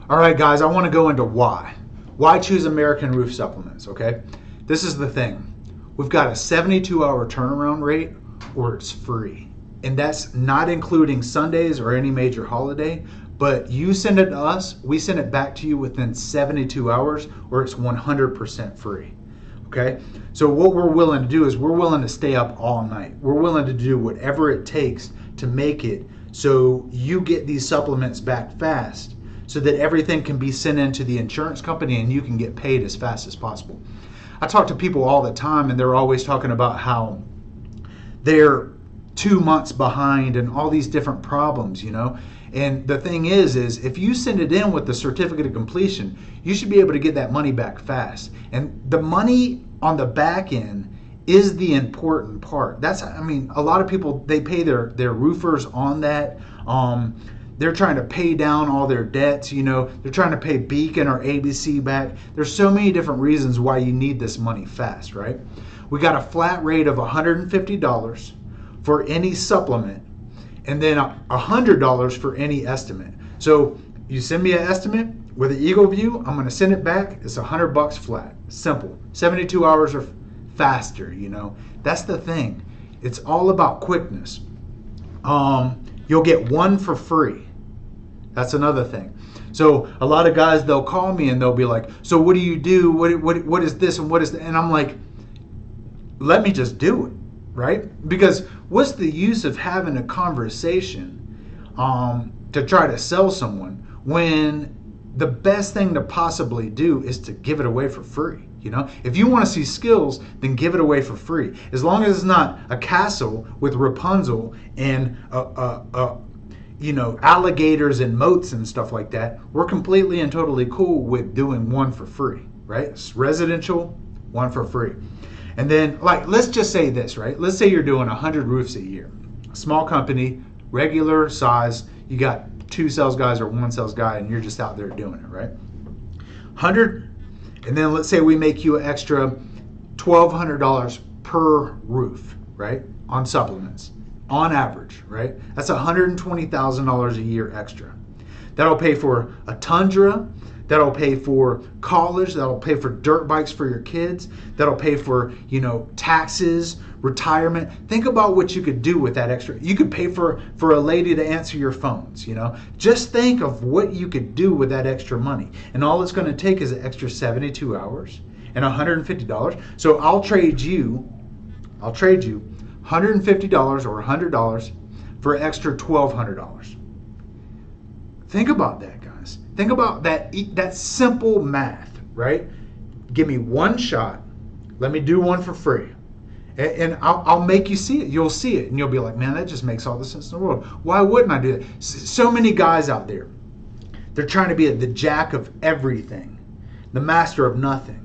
All right, guys, I want to go into why. Why choose American Roof Supplements, okay? This is the thing. We've got a 72-hour turnaround rate or it's free. And that's not including Sundays or any major holiday. But you send it to us, we send it back to you within 72 hours or it's 100% free. Okay? So what we're willing to do is we're willing to stay up all night. We're willing to do whatever it takes to make it so you get these supplements back fast so that everything can be sent into the insurance company and you can get paid as fast as possible. I talk to people all the time and they're always talking about how they're 2 months behind and all these different problems, you know. And the thing is if you send it in with the certificate of completion, you should be able to get that money back fast. And the money on the back end is the important part. A lot of people, they pay their roofers on that. They're trying to pay down all their debts, you know. They're trying to pay Beacon or ABC back. There's so many different reasons why you need this money fast, right? We got a flat rate of $150 for any supplement and then $100 for any estimate. So you send me an estimate with an Eagle View, I'm going to send it back. It's $100 flat. Simple. 72 hours or faster, you know. That's the thing. It's all about quickness. You'll get one for free. That's another thing. So a lot of guys, they'll call me and they'll be like, so what do you do? What is this and what is that? And I'm like, let me just do it, right? Because what's the use of having a conversation to try to sell someone when the best thing to possibly do is to give it away for free? You know, if you want to see skills, then give it away for free. As long as it's not a castle with Rapunzel and alligators and moats and stuff like that, we're completely and totally cool with doing one for free, right? It's residential, one for free. And then, like, let's just say this, right? Let's say you're doing 100 roofs a year. A small company, regular size, you got 2 sales guys or 1 sales guy, and you're just out there doing it, right? 100, and then let's say we make you an extra $1,200 per roof, right? On supplements, on average, right? That's $120,000 a year extra. That'll pay for a Tundra. That'll pay for college. That'll pay for dirt bikes for your kids. That'll pay for, taxes, retirement. Think about what you could do with that extra. You could pay for a lady to answer your phones, Just think of what you could do with that extra money. And all it's going to take is an extra 72 hours and $150. So I'll trade you $150 or $100 for an extra $1,200. Think about that, guys. Think about that simple math, right? Give me one shot. Let me do one for free. And I'll make you see it. You'll see it. And you'll be like, man, that just makes all the sense in the world. Why wouldn't I do that? So many guys out there, they're trying to be the jack of everything, the master of nothing.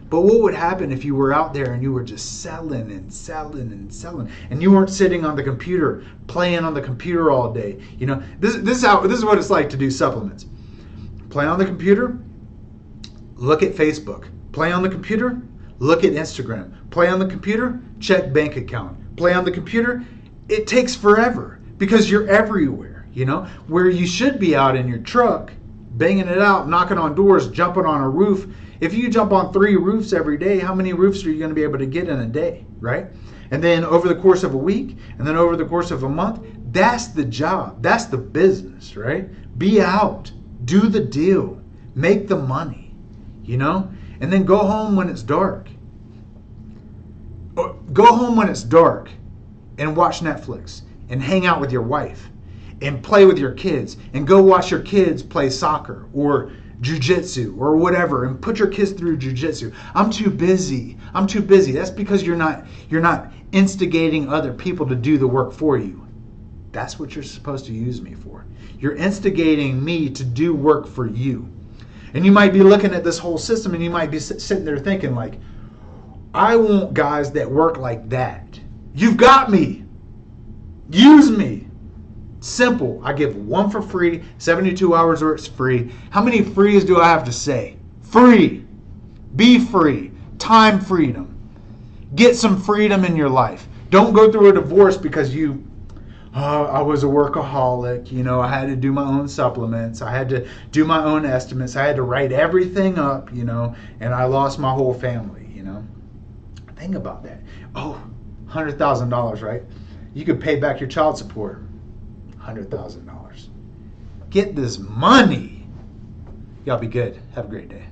But what would happen if you were out there and you were just selling and selling and selling, and you weren't sitting on the computer, playing on the computer all day? This is what it's like to do supplements. Play on the computer, look at Facebook. Play on the computer, look at Instagram. Play on the computer, check bank account. Play on the computer, it takes forever because you're everywhere, where you should be out in your truck, banging it out, knocking on doors, jumping on a roof. If you jump on 3 roofs every day, how many roofs are you going to be able to get in a day, right? And then over the course of a week, and then over the course of a month, that's the job. That's the business, right? Be out. Do the deal. Make the money, And then go home when it's dark. Go home when it's dark and watch Netflix and hang out with your wife and play with your kids and go watch your kids play soccer or jiu-jitsu or whatever, and put your kids through jiu-jitsu. I'm too busy. That's because you're not instigating other people to do the work for you. That's what you're supposed to use me for. You're instigating me to do work for you. And you might be looking at this whole system and you might be sitting there thinking like, I want guys that work like that. You've got me. Use me. Simple. I give one for free, 72 hours or it's free. How many frees do I have to say? Free. Be free. Time freedom. Get some freedom in your life. Don't go through a divorce because you I was a workaholic. You know, I had to do my own supplements. I had to do my own estimates. I had to write everything up, you know, and I lost my whole family, you know. Think about that. Oh, $100,000, right? You could pay back your child support. $100,000. Get this money. Y'all be good. Have a great day.